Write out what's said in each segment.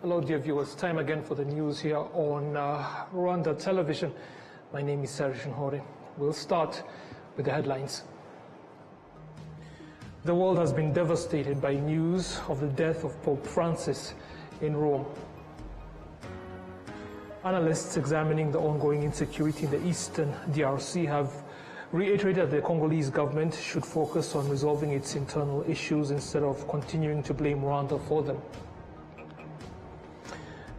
Hello, dear viewers. Time again for the news here on Rwanda Television. My name is Serge Nhore. We'll start with the headlines. The world has been devastated by news of the death of Pope Francis in Rome. Analysts examining the ongoing insecurity in the eastern DRC have reiterated that the Congolese government should focus on resolving its internal issues instead of continuing to blame Rwanda for them.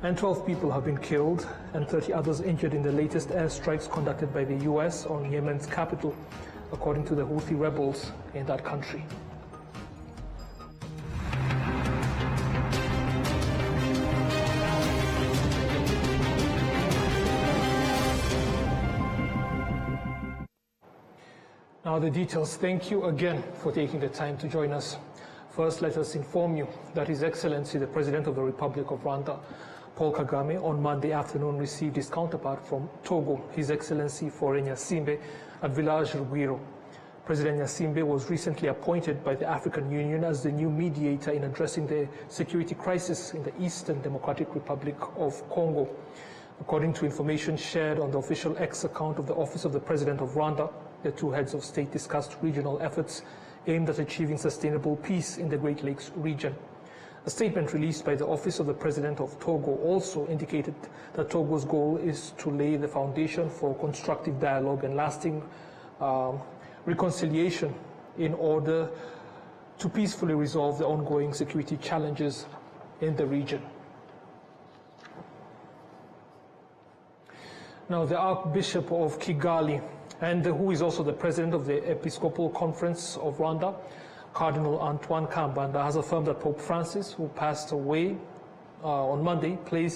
And 12 people have been killed and 30 others injured in the latest airstrikes conducted by the U.S. on Yemen's capital, according to the Houthi rebels in that country. Now the details. Thank you again for taking the time to join us. First, let us inform you that His Excellency, the President of the Republic of Rwanda, Paul Kagame, on Monday afternoon received his counterpart from Togo, His Excellency Faure Nyasimbe, at Village Rugwiro. President Nyasimbe was recently appointed by the African Union as the new mediator in addressing the security crisis in the Eastern Democratic Republic of Congo. According to information shared on the official X account of the Office of the President of Rwanda, the two heads of state discussed regional efforts aimed at achieving sustainable peace in the Great Lakes region. A statement released by the Office of the President of Togo also indicated that Togo's goal is to lay the foundation for constructive dialogue and lasting reconciliation in order to peacefully resolve the ongoing security challenges in the region. Now, the Archbishop of Kigali, and who is also the President of the Episcopal Conference of Rwanda, Cardinal Antoine Kambanda, has affirmed that Pope Francis, who passed away on Monday, played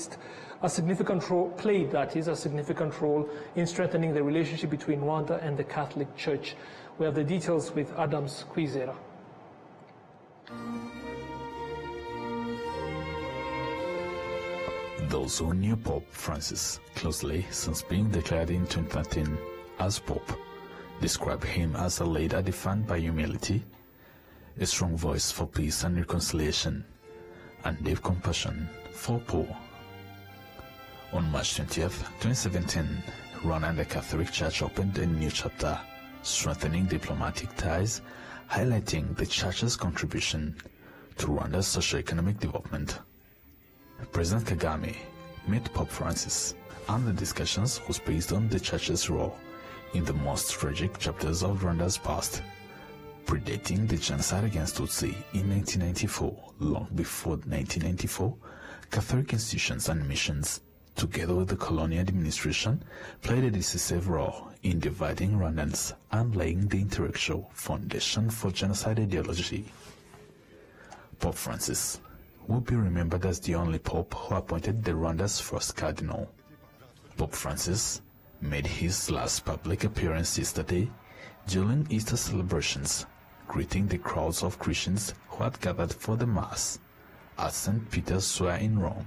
a significant role in strengthening the relationship between Rwanda and the Catholic Church. We have the details with Adams Kwizera. Those who knew Pope Francis closely since being declared in 2013 as Pope describe him as a leader defined by humility, a strong voice for peace and reconciliation, and deep compassion for poor. On March 20th, 2017, Rwanda and the Catholic Church opened a new chapter, strengthening diplomatic ties, highlighting the Church's contribution to Rwanda's socio-economic development. President Kagame met Pope Francis, and the discussions was based on the Church's role in the most tragic chapters of Rwanda's past, predating the genocide against Tutsi in 1994. Long before 1994, Catholic institutions and missions, together with the colonial administration, played a decisive role in dividing Rwandans and laying the intellectual foundation for genocide ideology. Pope Francis will be remembered as the only Pope who appointed the Rwanda's first cardinal. Pope Francis made his last public appearance yesterday during Easter celebrations, greeting the crowds of Christians who had gathered for the Mass at St. Peter's Square in Rome.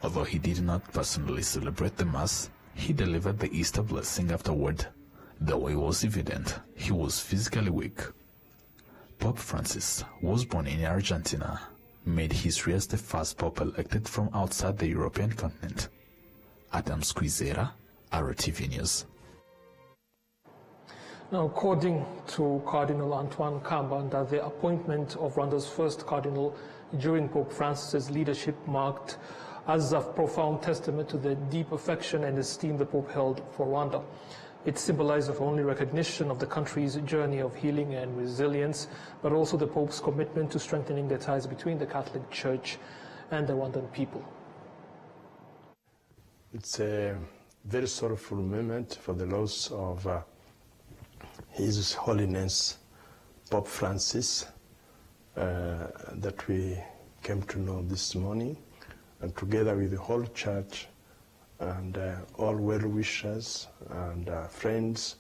Although he did not personally celebrate the Mass, he delivered the Easter blessing afterward. Though it was evident he was physically weak. Pope Francis was born in Argentina, made history as the first Pope elected from outside the European continent. Adams Kwizera, RwandaTV News. Now, according to Cardinal Antoine Kambanda, the appointment of Rwanda's first cardinal during Pope Francis's leadership marked as a profound testament to the deep affection and esteem the Pope held for Rwanda. It symbolized not only recognition of the country's journey of healing and resilience, but also the Pope's commitment to strengthening the ties between the Catholic Church and the Rwandan people. It's a very sorrowful moment for the loss of His Holiness Pope Francis that we came to know this morning, and together with the whole Church and all well-wishers and friends,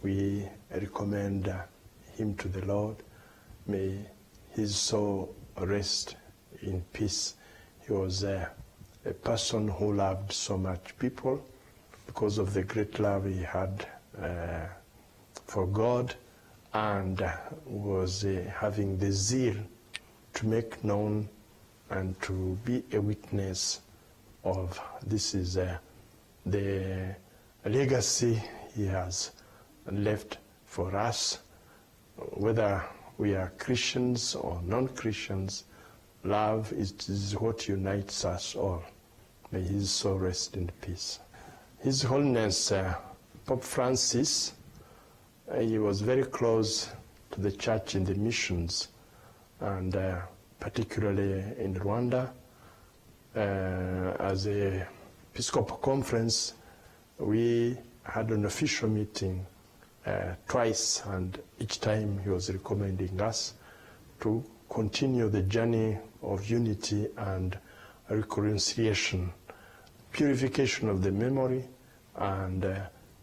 we recommend him to the Lord. May his soul rest in peace. He was a person who loved so much people because of the great love he had for God, and was having the zeal to make known and to be a witness of this is the legacy he has left for us. Whether we are Christians or non-Christians, love is what unites us all. May his soul rest in peace. His Holiness Pope Francis, he was very close to the church in the missions, and particularly in Rwanda. As a Episcopal Conference, we had an official meeting twice, and each time he was recommending us to continue the journey of unity and reconciliation, purification of the memory, and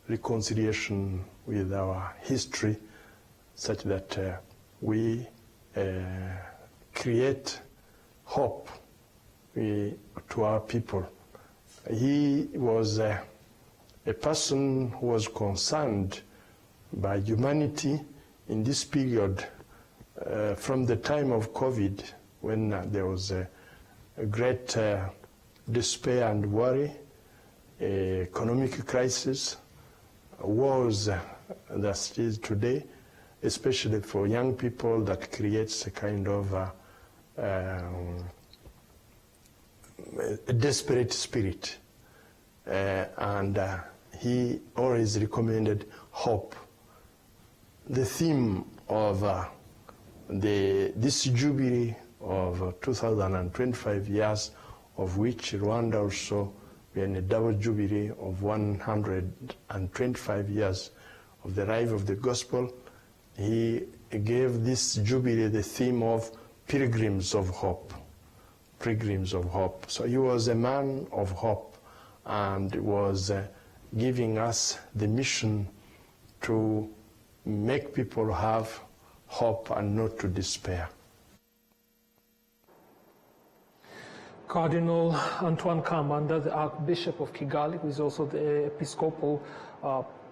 reconciliation with our history, such that we create hope to our people. He was a person who was concerned by humanity in this period, from the time of COVID, when there was a great despair and worry, economic crisis, wars that is today, especially for young people, that creates a kind of a desperate spirit. And he always recommended hope. The theme of this jubilee of 2025 years, of which Rwanda also, we are in a double jubilee of 125 years of the rise of the gospel, he gave this jubilee the theme of pilgrims of hope. Pilgrims of hope. So he was a man of hope, and was giving us the mission to make people have hope and not to despair. Cardinal Antoine Kambanda, the Archbishop of Kigali, who is also the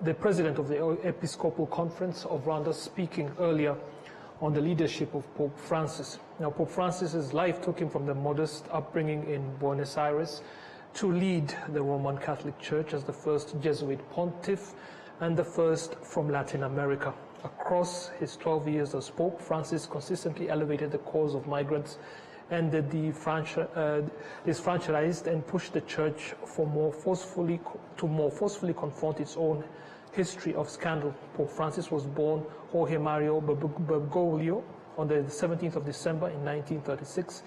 the president of the Episcopal Conference of Rwanda, speaking earlier on the leadership of Pope Francis. Now, Pope Francis's life took him from the modest upbringing in Buenos Aires to lead the Roman Catholic Church as the first Jesuit pontiff and the first from Latin America. Across his 12 years as Pope, Francis consistently elevated the cause of migrants, ended the disfranchised, and pushed the Church to more forcefully confront its own history of scandal. Pope Francis was born Jorge Mario Bergoglio on the 17th of December in 1936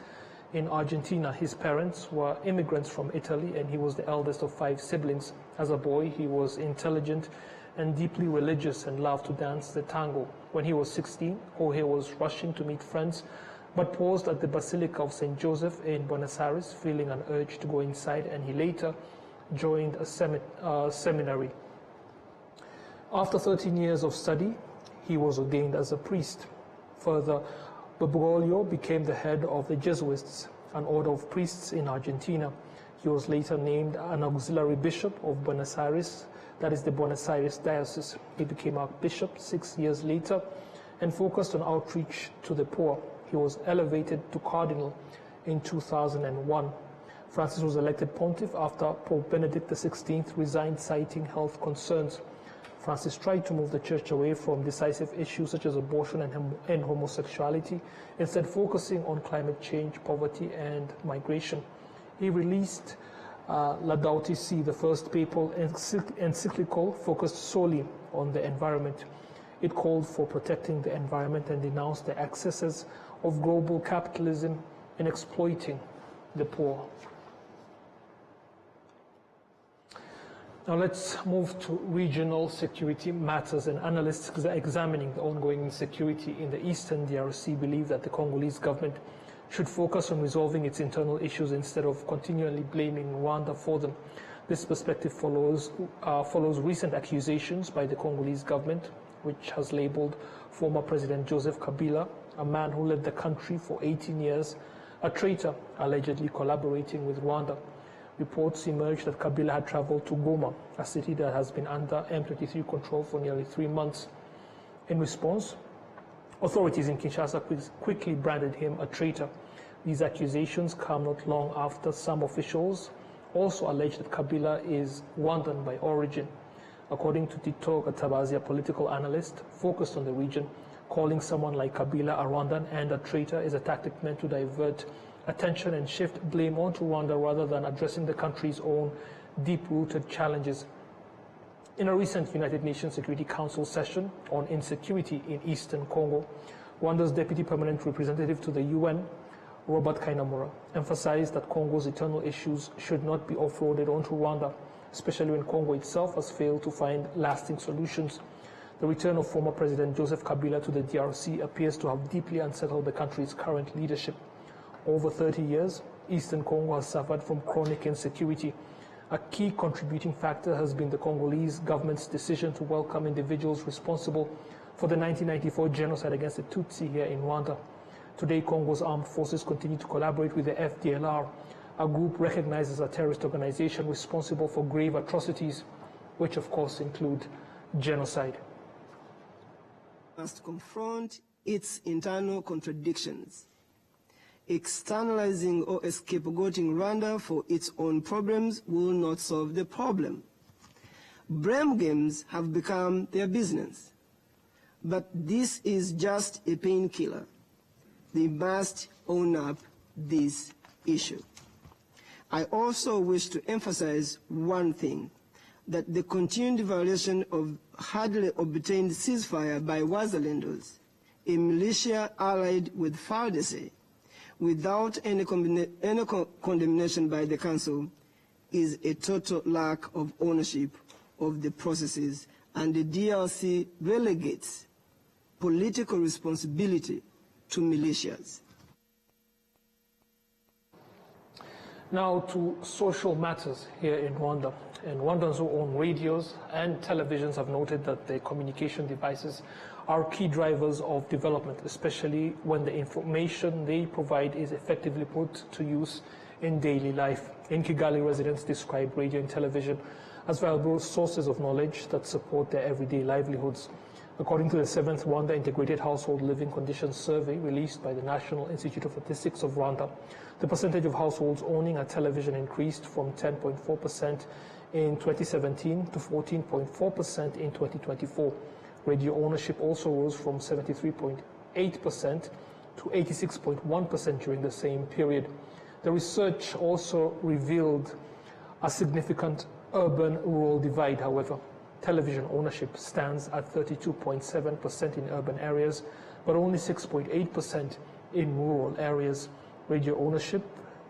in Argentina. His parents were immigrants from Italy, and he was the eldest of 5 siblings. As a boy, he was intelligent and deeply religious and loved to dance the tango. When he was 16, Jorge was rushing to meet friends, but paused at the Basilica of St. Joseph in Buenos Aires, feeling an urge to go inside, and he later joined a seminary. After 13 years of study, he was ordained as a priest. Further, Bergoglio became the head of the Jesuits, an order of priests in Argentina. He was later named an auxiliary bishop of Buenos Aires, that is the Buenos Aires diocese. He became archbishop 6 years later and focused on outreach to the poor. He was elevated to cardinal in 2001. Francis was elected pontiff after Pope Benedict XVI resigned, citing health concerns. Francis tried to move the Church away from decisive issues such as abortion and homosexuality, instead focusing on climate change, poverty, and migration. He released Laudato Si, the first papal encyclical focused solely on the environment. It called for protecting the environment and denounced the excesses of global capitalism in exploiting the poor. Now let's move to regional security matters, and analysts examining the ongoing insecurity in the eastern DRC believe that the Congolese government should focus on resolving its internal issues instead of continually blaming Rwanda for them. This perspective follows recent accusations by the Congolese government, which has labeled former President Joseph Kabila, a man who led the country for 18 years, a traitor, allegedly collaborating with Rwanda. Reports emerged that Kabila had traveled to Goma, a city that has been under M23 control for nearly 3 months. In response, authorities in Kinshasa quickly branded him a traitor. These accusations come not long after some officials also allege that Kabila is Rwandan by origin. According to Tito Gatabazi, a political analyst focused on the region, calling someone like Kabila a Rwandan and a traitor is a tactic meant to divert attention and shift blame onto Rwanda rather than addressing the country's own deep-rooted challenges. In a recent United Nations Security Council session on insecurity in eastern Congo, Rwanda's Deputy Permanent Representative to the UN, Robert Kainamura, emphasized that Congo's internal issues should not be offloaded onto Rwanda, especially when Congo itself has failed to find lasting solutions. The return of former President Joseph Kabila to the DRC appears to have deeply unsettled the country's current leadership. Over 30 years, Eastern Congo has suffered from chronic insecurity. A key contributing factor has been the Congolese government's decision to welcome individuals responsible for the 1994 genocide against the Tutsi here in Rwanda. Today, Congo's armed forces continue to collaborate with the FDLR, a group recognized as a terrorist organization responsible for grave atrocities, which of course include genocide. Must confront its internal contradictions. Externalizing or scapegoating Rwanda for its own problems will not solve the problem. Blame games have become their business. But this is just a painkiller. They must own up this issue. I also wish to emphasize one thing, that the continued violation of hardly obtained ceasefire by Wazalendos, a militia allied with FARDC, without any condemnation by the Council, is a total lack of ownership of the processes, and the DRC relegates political responsibility to militias. Now to social matters here in Rwanda. And Rwandans who own radios and televisions have noted that their communication devices are key drivers of development, especially when the information they provide is effectively put to use in daily life. In Kigali, residents describe radio and television as valuable sources of knowledge that support their everyday livelihoods. According to the 7th Rwanda Integrated Household Living Conditions Survey released by the National Institute of Statistics of Rwanda, the percentage of households owning a television increased from 10.4% in 2017 to 14.4% in 2024. Radio ownership also rose from 73.8% to 86.1% during the same period. The research also revealed a significant urban-rural divide, however. Television ownership stands at 32.7% in urban areas, but only 6.8% in rural areas. Radio ownership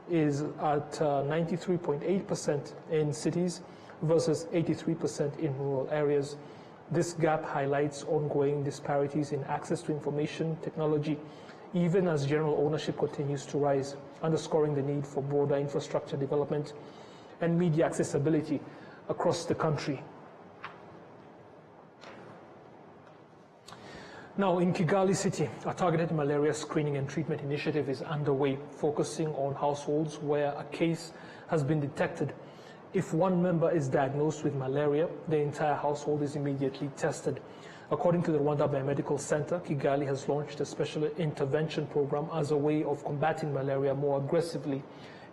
is at 93.8% in cities versus 83% in rural areas. This gap highlights ongoing disparities in access to information technology, even as general ownership continues to rise, underscoring the need for broader infrastructure development and media accessibility across the country. Now, in Kigali City, a targeted malaria screening and treatment initiative is underway, focusing on households where a case has been detected. If one member is diagnosed with malaria, the entire household is immediately tested. According to the Rwanda Biomedical Center, Kigali has launched a special intervention program as a way of combating malaria more aggressively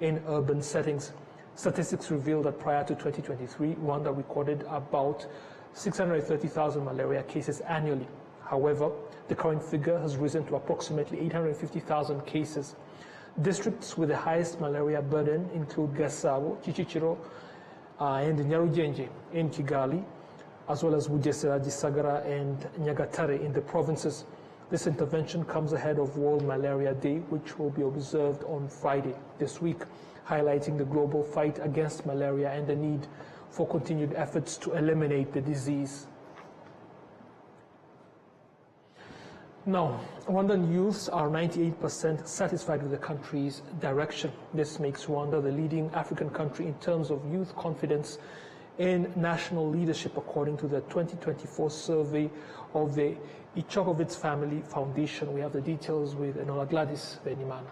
in urban settings. Statistics reveal that prior to 2023, Rwanda recorded about 630,000 malaria cases annually. However, the current figure has risen to approximately 850,000 cases. Districts with the highest malaria burden include Gasabo, Chichichiro, and Nyarugenge in Kigali, as well as Bugesera, Gisagara, and Nyagatare in the provinces. This intervention comes ahead of World Malaria Day, which will be observed on Friday this week, highlighting the global fight against malaria and the need for continued efforts to eliminate the disease. Now, Rwandan youths are 98% satisfied with the country's direction. This makes Rwanda the leading African country in terms of youth confidence in national leadership, according to the 2024 survey of the Ichokovitz Family Foundation. We have the details with Enola Gladys Benimana.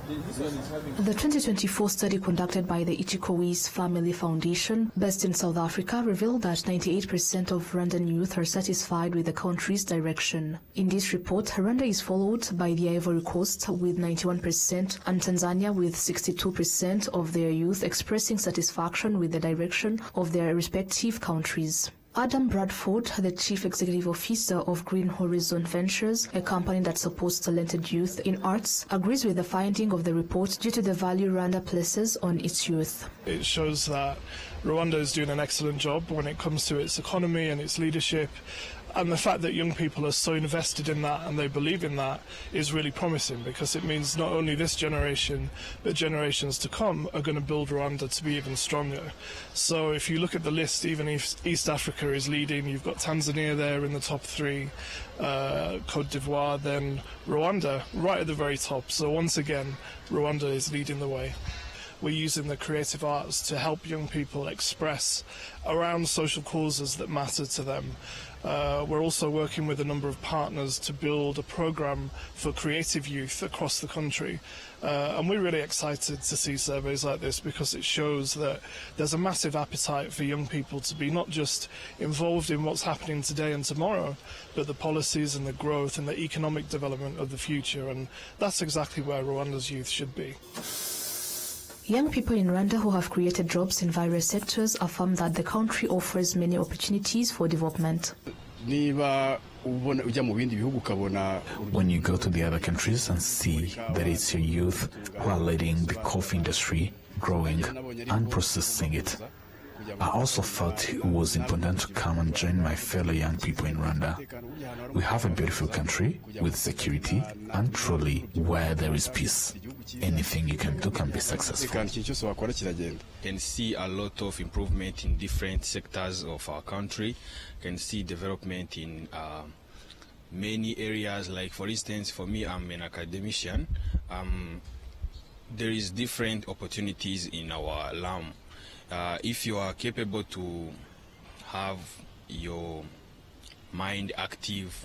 The 2024 study conducted by the Ichikowi's Family Foundation, based in South Africa, revealed that 98% of Rwandan youth are satisfied with the country's direction. In this report, Rwanda is followed by the Ivory Coast with 91% and Tanzania with 62% of their youth expressing satisfaction with the direction of their respective countries. Adam Bradford, the Chief Executive Officer of Green Horizon Ventures, a company that supports talented youth in arts, agrees with the finding of the report due to the value Rwanda places on its youth. It shows that Rwanda is doing an excellent job when it comes to its economy and its leadership. And the fact that young people are so invested in that and they believe in that is really promising, because it means not only this generation, but generations to come are going to build Rwanda to be even stronger. So if you look at the list, even if East Africa is leading, you've got Tanzania there in the top 3, Cote d'Ivoire, then Rwanda right at the very top. So once again, Rwanda is leading the way. We're using the creative arts to help young people express around social causes that matter to them. We're also working with a number of partners to build a program for creative youth across the country. And we're really excited to see surveys like this, because it shows that there's a massive appetite for young people to be not just involved in what's happening today and tomorrow, but the policies and the growth and the economic development of the future. And that's exactly where Rwanda's youth should be. Young people in Rwanda who have created jobs in various sectors affirm that the country offers many opportunities for development. When you go to the other countries and see that it's your youth who are leading the coffee industry, growing and processing it, I also felt it was important to come and join my fellow young people in Rwanda. We have a beautiful country with security, and truly, where there is peace, anything you can do can be successful. Can see a lot of improvement in different sectors of our country. Can see development in many areas. Like, for instance, for me, I'm an academician. There is different opportunities in our realm. If you are capable to have your mind active,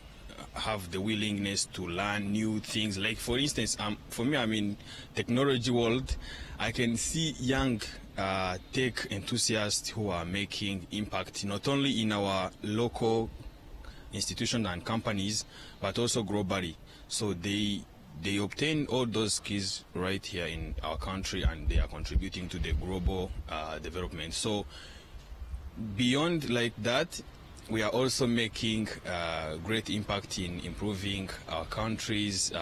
have the willingness to learn new things, like, for instance, for me, I'm in technology world. I can see young tech enthusiasts who are making impact not only in our local institutions and companies, but also globally. So they obtain all those skills right here in our country, and they are contributing to the global development. So beyond like that, we are also making great impact in improving our country's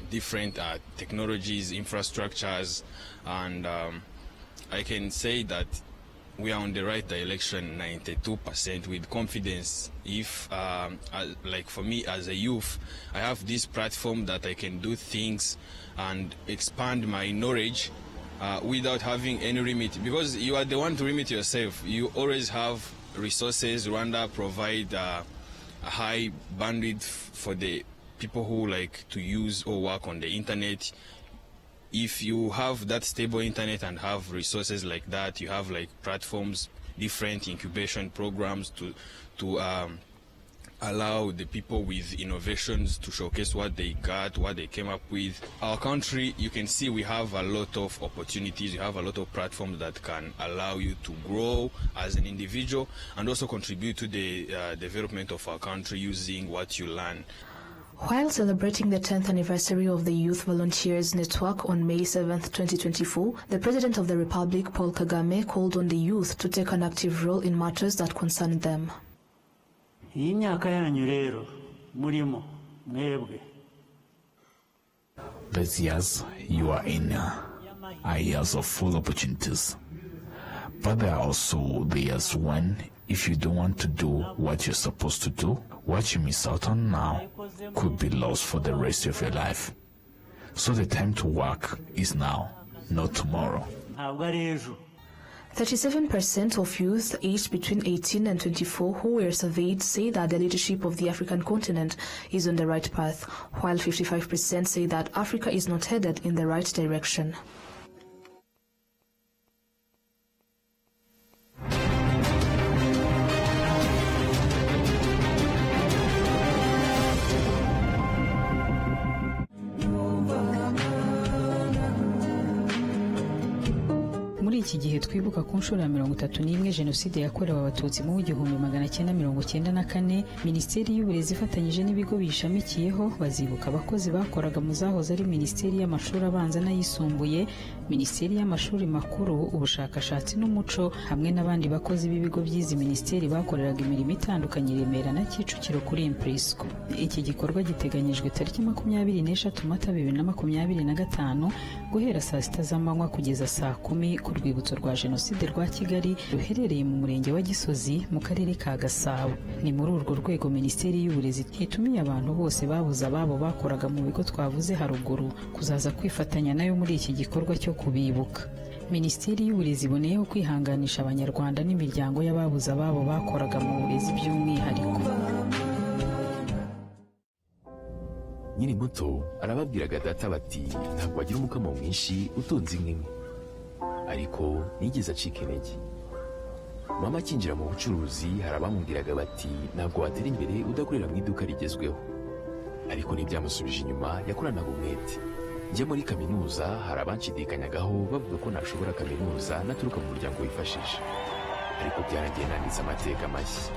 different technologies, infrastructures, and I can say that we are on the right direction, 92% with confidence. If, like for me as a youth, I have this platform that I can do things and expand my knowledge without having any limit, because you are the one to limit yourself. You always have resources. Rwanda provide a high bandwidth for the people who like to use or work on the internet. If you have that stable internet and have resources like that, you have like platforms, different incubation programs to allow the people with innovations to showcase what they got, what they came up with. Our country, you can see we have a lot of opportunities. You have a lot of platforms that can allow you to grow as an individual and also contribute to the development of our country using what you learn. While celebrating the 10th anniversary of the Youth Volunteers Network on May 7, 2024, the President of the Republic, Paul Kagame, called on the youth to take an active role in matters that concern them. These years you are in are years of full opportunities. But there are also the years when, if you don't want to do what you're supposed to do, what you miss out on now could be lost for the rest of your life. So the time to work is now, not tomorrow. 37% of youth aged between 18 and 24 who were surveyed say that the leadership of the African continent is on the right path, while 55% say that Africa is not headed in the right direction. Over. muri iki gihe twibuka ku nshuro ya 31 jenoside yakorewe abatutsi mu 1994, Minisiteri y'Uburezi ifatanyije n'ibigo bishamikiyeho bazibuka abakozi bakoraga mu zahoze ari Minisiteri y'Amashuri Abanza n'Ayisumbuye, Minisiteri y'Amashuri Makuru, Ubushakashatsi n'Umuco hamwe n'abandi bakozi b'ibigo by'izi minisiteri bakoreraga imirimo itandukanye i Remera na Kicukiro kuri Imprisco. Iki gikorwa giteganyijwe tariki 24 Mata 2025 guhera saa 6 z'amanywa kugeza saa 10 ku rwibutso rwa Jenoside rwa Kigali ruherereye mu murenge wa Gisozi mu karere ka Gasabo. Ni muri urwo rwego Minisiteri y'Uburezi itumiye abantu bose babuze ababo bakoraga mu bigo twavuze haruguru kuzaza kwifatanya nayo muri iki gikorwa cyo kubibuka. Minisiteri y'Uburezi iboneyeho kwihanganisha Abanyarwanda n'imiryango y'ababuze ababo bakoraga mu burezi by'umwihariko. Nyiri muto arababwiraga data bati ntabwo wagira umukamo mwinshi utunze inka imwe, ariko nigeze acika intege. Mama akinjira mu bucuruzi hari abamubwiraga bati ntabwo watera imbere udakorera mu iduka rigezweho, ariko ntibyamusubije inyuma, yakoranaga umwete. Njya muri kaminuza hari abanshidikanyagaho bavuga ko nashobora kaminuza naturuka mu muryango wifashije, ariko byarangiye nanditse amateka mashya.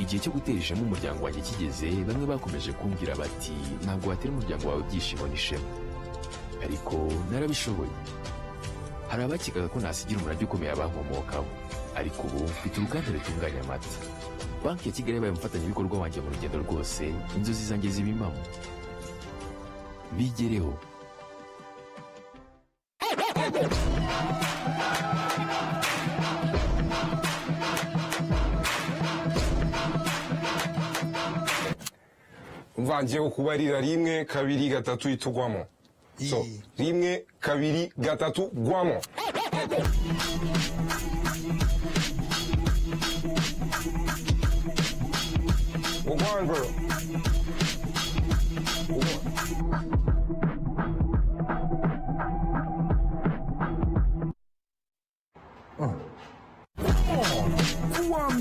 Igihe cyo gutera ishema umuryango wanjye kigeze, bamwe bakomeje kumbwira bati ntabwo watera umuryango wawe ibyishimo n'ishema, ariko narabishoboye. Hari abakekaga ko nasigira umurage ukomeye abankomokaho, ariko ubu mfite uruganda rutunganya amata. Banki ya Kigali yabaye umufatanyabikorwa wanjye mu rugendo rwose, inzozi zanjye zibimamo. Bigereho. Mvangiye kubarira 1 2 3 itugwamo. So 1 2 3 gwamo. Ugwango.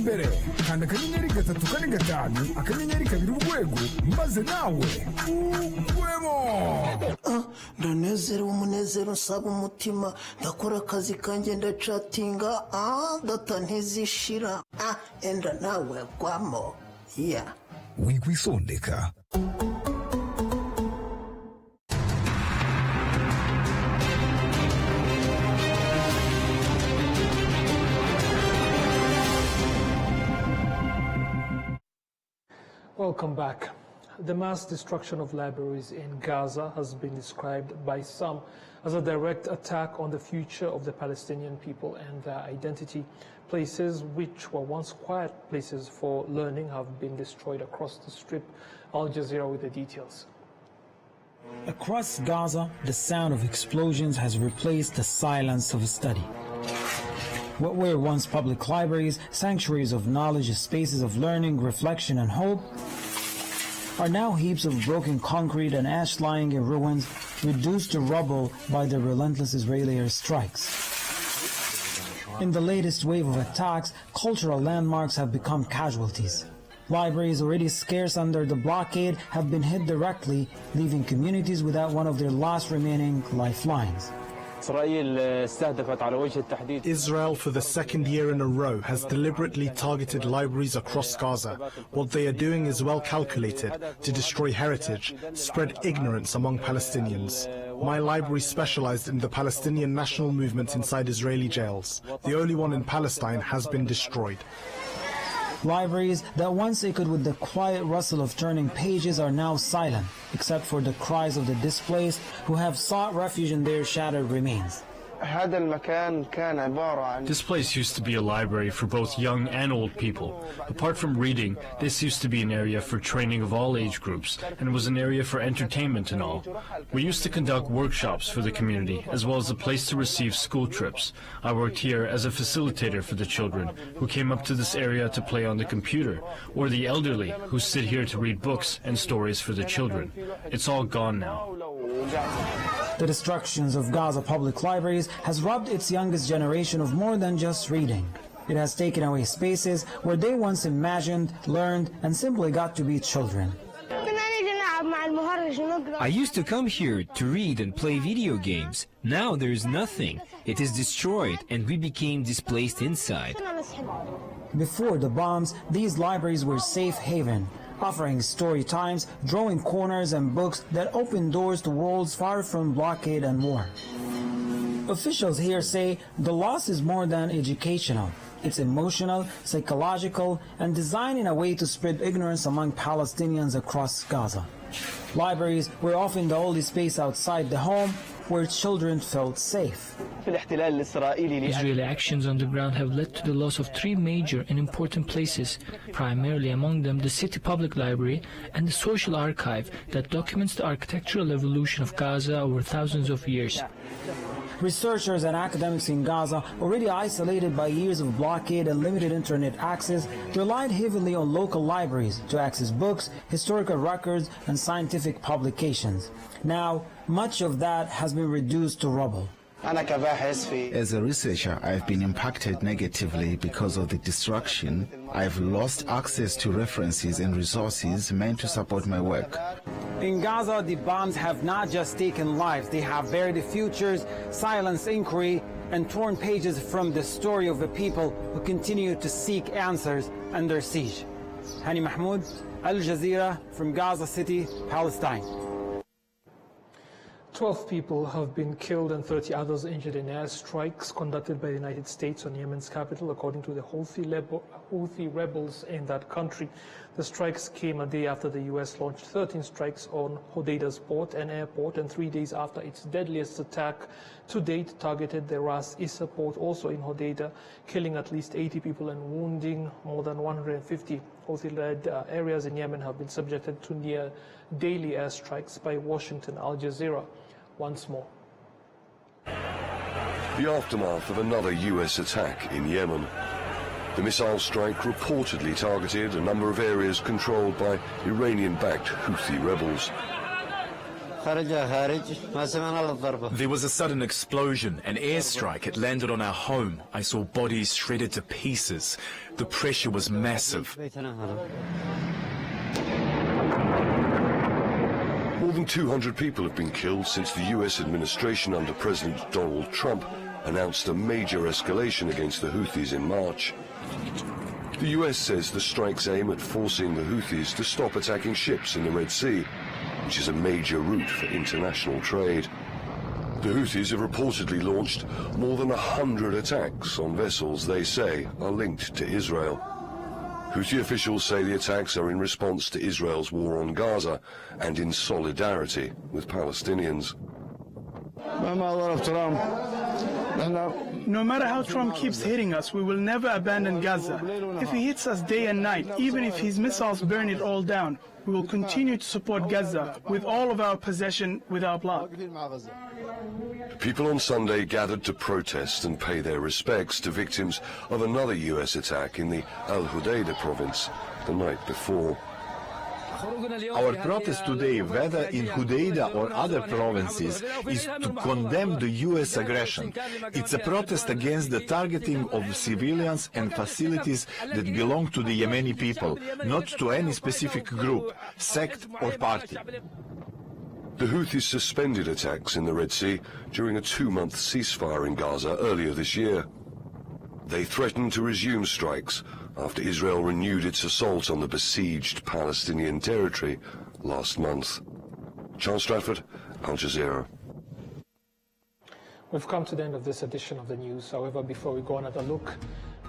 Mbere kanda akanyenyeri 3 akanyenyeri 2 urwego maze nawe ugwemo. Ndanezero umunezero nsaba umutima, ndakora akazi kanjye ndacatinga data ntizishira enda nawe gwamo wikwisondeka. Welcome back. The mass destruction of libraries in Gaza has been described by some as a direct attack on the future of the Palestinian people and their identity. Places which were once quiet places for learning have been destroyed across the Strip. Al Jazeera with the details. Across Gaza, the sound of explosions has replaced the silence of study. What were once public libraries, sanctuaries of knowledge, spaces of learning, reflection, and hope, are now heaps of broken concrete and ash lying in ruins, reduced to rubble by the relentless Israeli airstrikes. In the latest wave of attacks, cultural landmarks have become casualties. Libraries already scarce under the blockade have been hit directly, leaving communities without one of their last remaining lifelines. Israel, for the second year in a row, has deliberately targeted libraries across Gaza. What they are doing is well calculated to destroy heritage, spread ignorance among Palestinians. My library specialized in the Palestinian national movement inside Israeli jails. The only one in Palestine has been destroyed. Libraries that once echoed with the quiet rustle of turning pages are now silent, except for the cries of the displaced who have sought refuge in their shattered remains. This place used to be a library for both young and old people. Apart from reading, this used to be an area for training of all age groups and was an area for entertainment and all. We used to conduct workshops for the community as well as a place to receive school trips. I worked here as a facilitator for the children who came up to this area to play on the computer, or the elderly who sit here to read books and stories for the children. It's all gone now. The destructions of Gaza public libraries has robbed its youngest generation of more than just reading. It has taken away spaces where they once imagined, learned, and simply got to be children. I used to come here to read and play video games. Now there is nothing. It is destroyed and we became displaced inside. Before the bombs, these libraries were safe haven, offering story times, drawing corners and books that opened doors to worlds far from blockade and war. Officials here say the loss is more than educational. It's emotional, psychological, and designed in a way to spread ignorance among Palestinians across Gaza. Libraries were often the only space outside the home where children felt safe. Israeli actions on the ground have led to the loss of 3 major and important places, primarily among them the City Public Library and the Social Archive that documents the architectural evolution of Gaza over thousands of years. Researchers and academics in Gaza, already isolated by years of blockade and limited internet access, relied heavily on local libraries to access books, historical records, and scientific publications. Now, much of that has been reduced to rubble. As a researcher, I've been impacted negatively because of the destruction. I've lost access to references and resources meant to support my work. In Gaza, the bombs have not just taken lives, they have buried futures, silenced inquiry, and torn pages from the story of the people who continue to seek answers under siege. Hani Mahmoud, Al Jazeera, from Gaza City, Palestine. 12 people have been killed and 30 others injured in airstrikes conducted by the United States on Yemen's capital, according to the Houthi rebels in that country. The strikes came a day after the U.S. launched 13 strikes on Hodeida's port and airport, and 3 days after its deadliest attack to date targeted the Ras Issa port, also in Hodeida, killing at least 80 people and wounding more than 150. Houthi-led areas in Yemen have been subjected to near daily airstrikes by Washington. Al Jazeera once more. The aftermath of another U.S. attack in Yemen. The missile strike reportedly targeted a number of areas controlled by Iranian-backed Houthi rebels. There was a sudden explosion, an airstrike. It landed on our home. I saw bodies shredded to pieces. The pressure was massive. More than 200 people have been killed since the U.S. administration under President Donald Trump announced a major escalation against the Houthis in March. The U.S. says the strikes aim at forcing the Houthis to stop attacking ships in the Red Sea, which is a major route for international trade. The Houthis have reportedly launched more than 100 attacks on vessels they say are linked to Israel. Houthi officials say the attacks are in response to Israel's war on Gaza and in solidarity with Palestinians. No matter how Trump keeps hitting us, we will never abandon Gaza. If he hits us day and night, even if his missiles burn it all down, we will continue to support Gaza with all of our possession, without blood. People on Sunday gathered to protest and pay their respects to victims of another U.S. attack in the Al-Hodeida province the night before. Our protest today, whether in Hodeida or other provinces, is to condemn the U.S. aggression. It's a protest against the targeting of civilians and facilities that belong to the Yemeni people, not to any specific group, sect or party. The Houthis suspended attacks in the Red Sea during a 2-month ceasefire in Gaza earlier this year. They threatened to resume strikes after Israel renewed its assault on the besieged Palestinian territory last month. Charles Stratford, Al Jazeera. We've come to the end of this edition of the news. However, before we go on, another look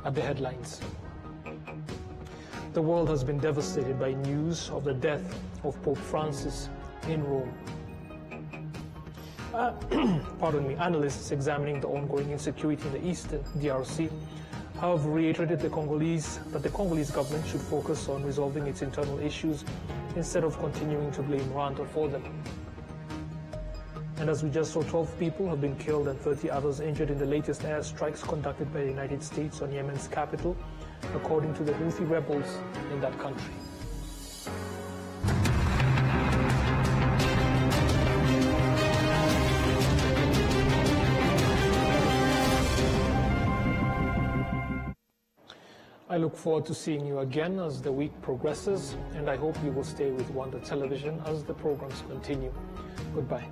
at the headlines. The world has been devastated by news of the death of Pope Francis in Rome. Pardon me, analysts examining the ongoing insecurity in the eastern DRC have reiterated that the Congolese government should focus on resolving its internal issues instead of continuing to blame Rwanda for them. And as we just saw, 12 people have been killed and 30 others injured in the latest airstrikes conducted by the United States on Yemen's capital, according to the Houthi rebels in that country. I look forward to seeing you again as the week progresses, and I hope you will stay with Rwanda Television as the programs continue. Goodbye.